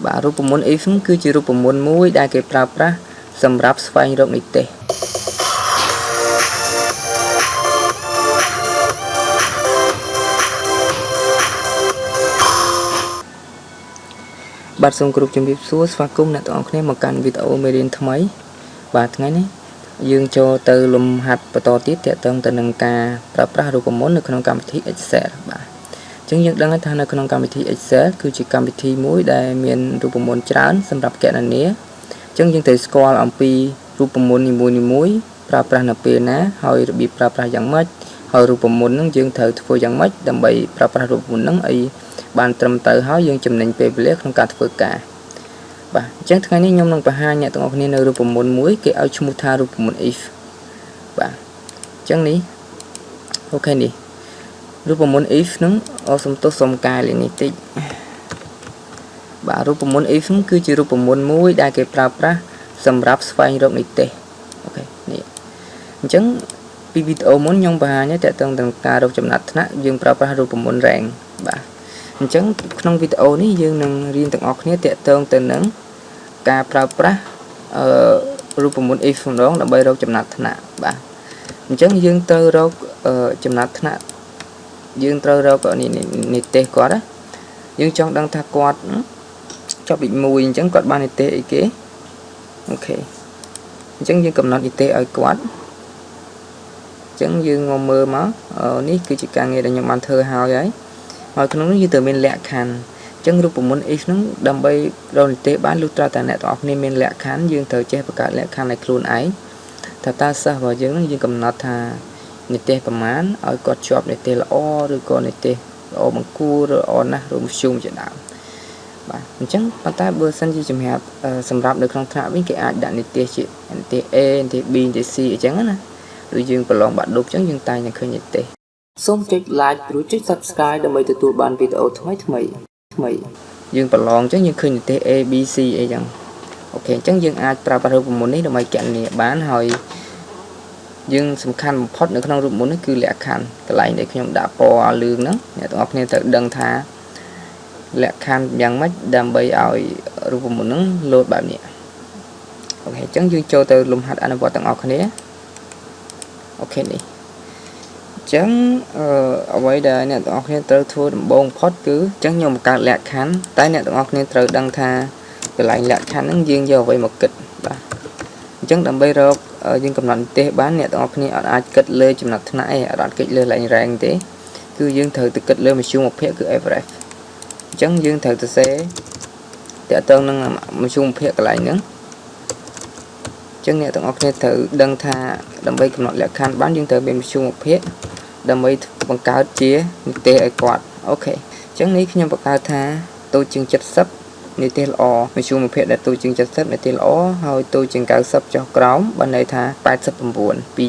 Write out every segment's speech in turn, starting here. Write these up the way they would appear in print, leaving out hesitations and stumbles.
បាទរូបមន្ត if គឺជារូបមន្តមួយដែលគេប្រើប្រាស់សម្រាប់ស្វែងរកនីតិបាទសូមគោរពជំរាបសួរស្វាគមន៍អ្នកទាំងអស់គ្នាមកកាន់វីដេអូមេរៀនថ្មីបាទថ្ងៃនេះយើងចូលទៅលំហាត់បន្តទៀតទាក់ទងទៅនឹងការប្រើប្រាស់រូបមន្តនៅក្នុងកម្មវិធី Excel បាទអញ្ចឹងយើងដឹងថានៅក្នុងកម្មវិធី Excel គឺជាកម្មវិធីមួយដែលមានរូបមន្តច្រើនសម្រាប់គណនាអញ្ចឹងយើងត្រូវស្គាល់អំពីរូបមន្តនីមួយៗប្រើប្រាស់នៅពេលណាហើយរបៀបប្រើប្រាស់យ៉ាងម៉េចហើយរូបមន្តហ្នឹងយើងត្រូវធ្វើយ៉ាងម៉េចដើម្បីប្រើប្រាស់រូបមន្តហ្នឹងឲ្យបានត្រឹមត្រូវហើយយើងចំណេញពេលវេលាក្នុងការធ្វើការបាទអញ្ចឹងថ្ងៃនេះខ្ញុំនឹងបង្ហាញអ្នកទាំងអស់គ្នានៅរូបមន្តមួយគេឲ្យឈ្មោះថារូបមន្ត if បាទអញ្ចឹងនេះអូខេនេះរូបមន្ត if ហ្នឹងសំទោសសុំកែលេខនេះតិចបាទរូបមន្ត if គឺជារូបមន្តមួយដែលគេប្រើប្រាស់សម្រាប់ស្វែងរកនីតិអូខេនេះអញ្ចឹងពីវីដេអូមុនខ្ញុំបង្ហាញតែតើតើការរកចំណាត់ថ្នាក់យើងប្រើប្រាស់រូបមន្ត rank បាទអញ្ចឹងក្នុងវីដេអូនេះយើងនឹងរៀនទាំងអស់គ្នាតាក់ទងទៅនឹងការប្រើប្រាស់រូបមន្ត if ម្ដងដើម្បីរកចំណាត់ថ្នាក់បាទអញ្ចឹងយើងត្រូវរកចំណាត់ថ្នាក់យើងត្រូវរកនីតិគាត់ណាយើងចង់ដឹងថាគាត់ចប់លេខ1អញ្ចឹងគាត់បាននីតិអីគេអូខេអញ្ចឹងយើងកំណត់នីតិឲ្យគាត់អញ្ចឹងយើងមកមើលមកនេះគឺជាការងារដែលខ្ញុំបានធ្វើហើយក្នុងនោះយើងត្រូវមានលក្ខខណ្ឌអញ្ចឹងរូបមន្ត if ហ្នឹងដើម្បីរកនីតិបានលុះត្រាតែអ្នកទាំងអស់គ្នាមានលក្ខខណ្ឌយើងត្រូវចេះបង្កើតលក្ខខណ្ឌឲ្យខ្លួនឯងថាតើសិស្សរបស់យើងហ្នឹងយើងកំណត់ថានីតិប្រមាណឲ្យគាត់ជាប់នីតិល្អឬក៏នីតិល្អបង្គួរឬល្អណាស់ឬមធ្យមជាដើមបាទអញ្ចឹងប៉ុន្តែបើសិនជាសម្រាប់នៅក្នុងថ្នាក់វិញគេអាចដាក់នីតិជានីតិ A នីតិ B នីតិ C អញ្ចឹងណាឬយើងប្រឡងបាក់ឌុបអញ្ចឹងយើងតែងតែឃើញនីតិសូមចុច like ឬចុច subscribe ដើម្បីទទួលបានវីដេអូថ្មីយើងប្រឡងអញ្ចឹងយើងឃើញនីតិ A B C អីចឹងអូខេអញ្ចឹងយើងអាចប្រើប្រាស់រូបមន្តនេះដើម្បីគណនាបានហើយយើងសំខាន់បំផុតនៅក្នុងរូបមន្តនេះគឺលក្ខខណ្ឌកន្លែងដែលខ្ញុំដាក់ពណ៌លឿងហ្នឹងអ្នកទាំងអស់គ្នាត្រូវដឹងថាលក្ខខណ្ឌយ៉ាងម៉េចដើម្បីឲ្យរូបមន្តហ្នឹងលោតបែបនេះអូខេអញ្ចឹងយើងចូលទៅលំហាត់អនុវត្តទាំងអស់គ្នាអូខេនេះអញ្ចឹងអ្វីដែលអ្នកទាំងអស់គ្នាត្រូវធ្វើដំបូងផុតគឺអញ្ចឹងខ្ញុំបង្កើតលក្ខខណ្ឌតែអ្នកទាំងអស់គ្នាត្រូវដឹងថាកន្លែងលក្ខខណ្ឌហ្នឹងយើងយកអ្វីមកគិតបាទអញ្ចឹងដើម្បីរកយើងកំណត់នីតិបានអ្នកទាំងអស់គ្នាអាចគិតលើចំណាត់ថ្នាក់ឯងអត់គិតលើកន្លែង rank ទេគឺយើងត្រូវទៅគិតលើមធ្យមភាគគឺ average អញ្ចឹងយើងត្រូវទៅសេតាក់ទងនឹងមធ្យមភាគកន្លែងហ្នឹងអញ្ចឹងអ្នកទាំងអស់គ្នាត្រូវដឹងថាដើម្បីកំណត់លក្ខខណ្ឌបានយើងត្រូវមានមធ្យមភាគដើម្បីបង្កើតជានីតិឲ្យគាត់អូខេអញ្ចឹងនេះខ្ញុំបង្កើតថាតូចជាង70នីតិល្អមធ្យមភាគដែលតូចជាង70នីតិល្អហើយតូចជាង90ចុះក្រោមបានន័យថា89ពី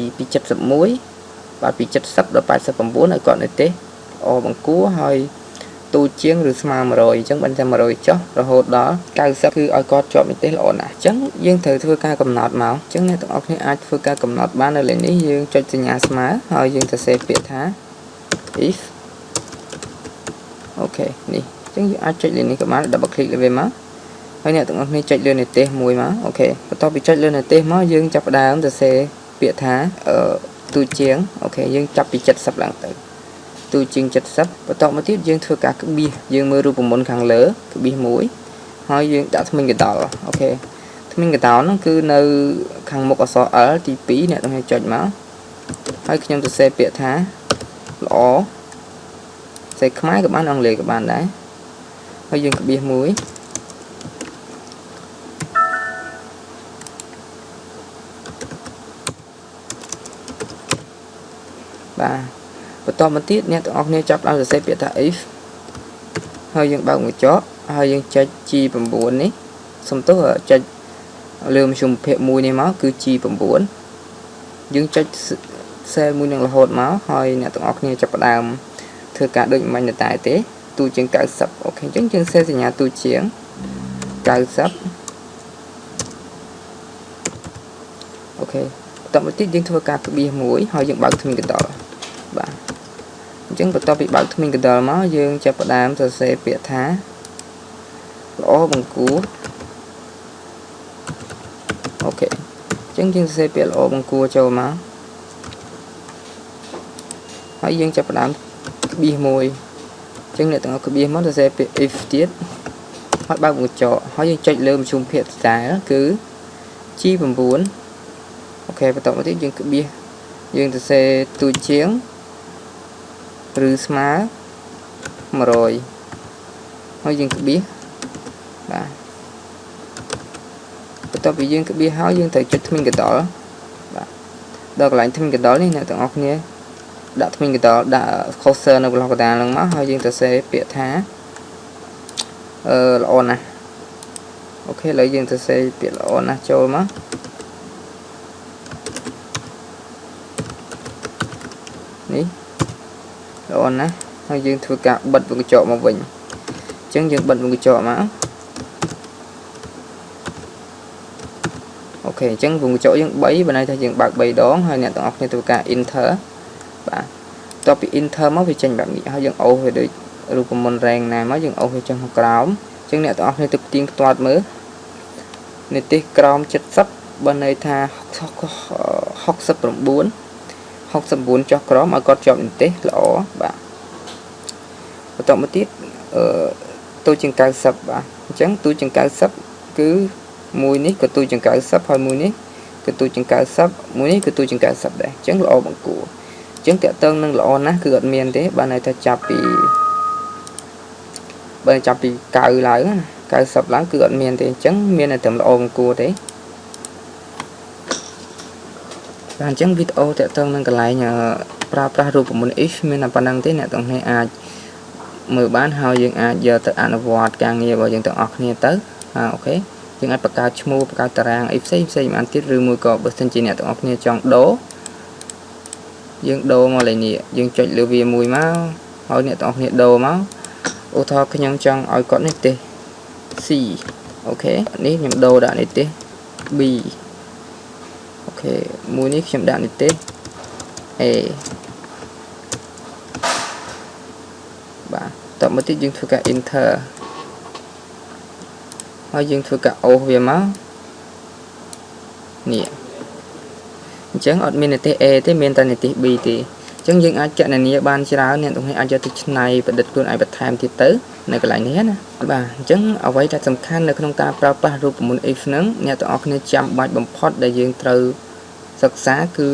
71បាទពី70ដល់89ឲ្យគាត់នីតិល្អបង្គួរហើយទូជាងឬស្មើ100អញ្ចឹងបានតែ100ចុះរហូតដល់90គឺឲ្យគាត់ជាប់នីតិល្អណាស់អញ្ចឹងយើងត្រូវធ្វើការកំណត់មកអញ្ចឹងអ្នកទាំងអស់គ្នាអាចធ្វើការកំណត់បាននៅលេខនេះយើងចុចសញ្ញាស្មើហើយយើងសរសេរពាក្យថា if អូខេនេះអញ្ចឹងយើងអាចចុចលេខនេះក៏បាន double click លើវាមកហើយអ្នកទាំងអស់គ្នាចុចលើនីតិមួយមកអូខេបន្ទាប់ពីចុចលើនីតិមកយើងចាប់ផ្ដើមសរសេរពាក្យថាទូជាងអូខេយើងចាប់ពី70ឡើងទៅទូជាង70បន្តមកទៀតយើងធ្វើការក្បៀសយើងមើលរូបមន្តខាងលើក្បៀសមួយហើយយើងដាក់ធ្មេញកណ្ដាលអូខេធ្មេញកណ្ដាលហ្នឹងគឺនៅខាងមុខអក្សរ L ទី2អ្នកต้องចុចមកហើយខ្ញុំសរសេរពាក្យថាល្អសេខ្មែរក៏បានអង់គ្លេសក៏បានដែរហើយយើងក្បៀសមួយបាទបន្តមកទៀតអ្នកទាំងអស់គ្នាចាប់ដល់សរសេរពាក្យថា if ហើយយើងបើកកញ្ចក់ហើយយើងចុច G9 នេះសំទោសចុចលើមធ្យមភាគ1នេះមកគឺ G9 យើងចុច cell មួយនឹងរហូតមកហើយអ្នកទាំងអស់គ្នាចាប់ផ្ដើមធ្វើការដូចមិញតែទេទូជាង90អូខេអញ្ចឹងយើងសេសញ្ញាទូជាង90អូខេបន្តមកទៀតយើងធ្វើការក្បៀសមួយហើយយើងបើកធ្មេញកណ្ដាលបាទអញ្ចឹងបន្ទាប់ពីបើកធ្មេញកណ្ដាលមកយើងចាប់ផ្ដើមសរសេរពាក្យថា ល្អបង្គួរអូខេអញ្ចឹងយើងសរសេរពាក្យល្អបង្គួរចូលមកហើយយើងចាប់ផ្ដើមក្បៀសមួយអញ្ចឹងអ្នកទាំងអស់ក្បៀសមកសរសេរពាក្យ if ទៀតហើយបើកវងចោហើយយើងចុចលើមជ្ឈុំភាគស្ទាលគឺ G9 អូខេបន្តមកទៀតយើងក្បៀសយើងសរសេរទូជាងឬស្មើ100ហើយយើងក្បៀសបាទបន្ទាប់ពីយើងក្បៀសហើយយើងត្រូវចុចធ្មេញកណ្ដុរបាទដល់កន្លែងធ្មេញកណ្ដុរនេះអ្នកទាំងអស់គ្នាដាក់ធ្មេញកណ្ដុរដាក់ cursor នៅបន្លោះកណ្ដាលហ្នឹងមកហើយយើងសរសេរពាក្យថាល្អណាស់អូខេឥឡូវយើងសរសេរពាក្យល្អណាស់ចូលមកនេះល្អណាស់ហើយយើងធ្វើការបិទវងកញ្ចក់មកវិញអញ្ចឹងយើងបិទវងកញ្ចក់មកអូខេអញ្ចឹងវងកញ្ចក់យើង3បើន័យថាយើងបើក3ដងហើយអ្នកទាំងអស់គ្នាធ្វើការ enter បាទបន្ទាប់ពី enter មកវាចេញបែបនេះហើយយើងអូសវាដូចរូបមន្តរែងណាមកយើងអូសវាចុះមកក្រោមអញ្ចឹងអ្នកទាំងអស់គ្នាទៅផ្ទៀងផ្ទាត់មើលនីតិក្រោម70បើន័យថា69ចុះក្រោមឲ្យគាត់ជាប់នីតិល្អបាទបន្តមកទៀតទូជាង90បាទអញ្ចឹងទូជាង90គឺមួយនេះក៏ទូជាង90ហើយមួយនេះក៏ទូជាង90មួយនេះក៏ទូជាង90ដែរអញ្ចឹងល្អបង្គួរអញ្ចឹងតើតើនឹងល្អណាស់គឺអត់មានទេបើន័យថាចាប់ពី90ឡើងណា90ឡើងគឺអត់មានទេអញ្ចឹងមានតែត្រឹមល្អបង្គួរទេបាទអញ្ចឹងវីដេអូតើតើនឹងកន្លែងប្រើប្រាស់រូបមន្ត if មានតែប៉ុណ្្នឹងទេអ្នកទាំងគ្នាអាចមើលបានហើយយើងអាចយកទៅអនុវត្តការងាររបស់យើងទាំងអស់គ្នាទៅអូខេយើងអាចបង្កើតឈ្មោះបង្កើតតារាងអីផ្សេងបានទៀតឬមួយក៏បើសិនជាអ្នកទាំងអស់គ្នាចង់ដូរយើងដូរមកលេខនេះយើងចុចលើវាមួយមកហើយអ្នកទាំងអស់គ្នាដូរមកឧទាហរណ៍ខ្ញុំចង់ឲ្យគាត់នេះទេ C អូខេនេះខ្ញុំដូរដាក់នេះទេ B អូខេមួយនេះខ្ញុំដាក់នេះទេ A បាទតមកទៀតយើងធ្វើការ enter ហើយយើងធ្វើការអូសវាមកនេះអញ្ចឹងអត់មាននីតិ A ទេមានតែនីតិ B ទេអញ្ចឹងយើងអាចកណនាបានច្រើនអ្នកទាំងនេះអាចយកទៅច្នៃប្រឌិតខ្លួនឯងបន្ថែមទៀតទៅនៅកន្លែងនេះណាបាទអញ្ចឹងអ្វីដែលសំខាន់នៅក្នុងការប្រើប្រាស់រូបមន្ត if ហ្នឹងអ្នកទាំងអស់គ្នាចាំបាច់បំផុតដែលយើងត្រូវសិក្សាគឺ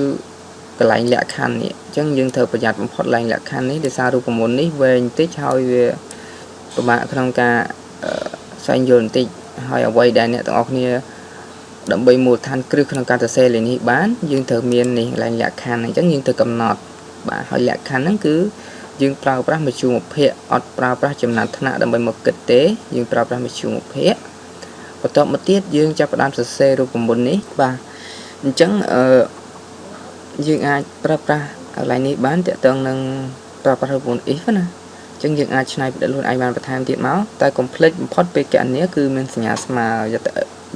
កន្លែងលក្ខខណ្ឌនេះអញ្ចឹងយើងត្រូវប្រយ័ត្នបំផុតកន្លែងលក្ខខណ្ឌនេះដោយសាររូបមន្តនេះវែងបន្តិចហើយវាពិបាកក្នុងការស្វែងយល់បន្តិចហើយអ្វីដែលអ្នកទាំងអស់គ្នាដើម្បីមូលដ្ឋានគ្រឹះក្នុងការសរសេរលេខនេះបានយើងត្រូវមាននេះកន្លែងលក្ខខណ្ឌអញ្ចឹងយើងត្រូវកំណត់បាទហើយលក្ខខណ្ឌហ្នឹងគឺយើងប្រើប្រាស់មជ្ឈមភាគអត់ប្រើប្រាស់ចំណាត់ថ្នាក់ដើម្បីមកគិតទេយើងប្រើប្រាស់មជ្ឈមភាគបន្ទាប់មកទៀតយើងចាប់ផ្ដើមសរសេររូបមន្តនេះបាទអញ្ចឹងយើងអាចប្រើប្រាស់កន្លែងនេះបានតើតើនឹងប្រើប្រាស់រូបមន្ត if ណាអញ្ចឹងយើងអាចច្នៃប្រឌិតខ្លួនឯងបានបន្ថែមទៀតមកតែកុំភ្លេចបំផុតពេលកណនាគឺមានសញ្ញាស្មើ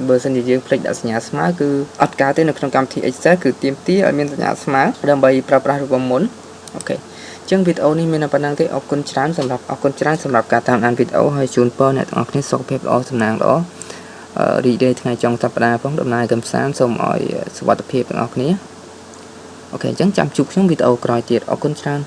បើសិនជាយើងភ្លេចដាក់សញ្ញាស្មើគឺអត់កើតទេនៅក្នុងកម្មវិធី Excel គឺទាមទារឲ្យមានសញ្ញាស្មើដើម្បីប្រើប្រាស់រូបមន្តអូខេអញ្ចឹងវីដេអូនេះមានតែប៉ុណ្្នឹងទេអរគុណច្រើនសម្រាប់ការតាមដានវីដេអូហើយជូនពរអ្នកទាំងអស់គ្នាសុខភាពល្អសំណាងល្អរីករាយថ្ងៃចុងសប្តាហ៍ផងដំណើរកម្សាន្តសូមឲ្យសុវត្ថិភាពទាំងអស់គ្នាអូខេអញ្ចឹងចាំជួបខ្ញុំវីដេអូក្រោយទៀតអរគុណច្រើន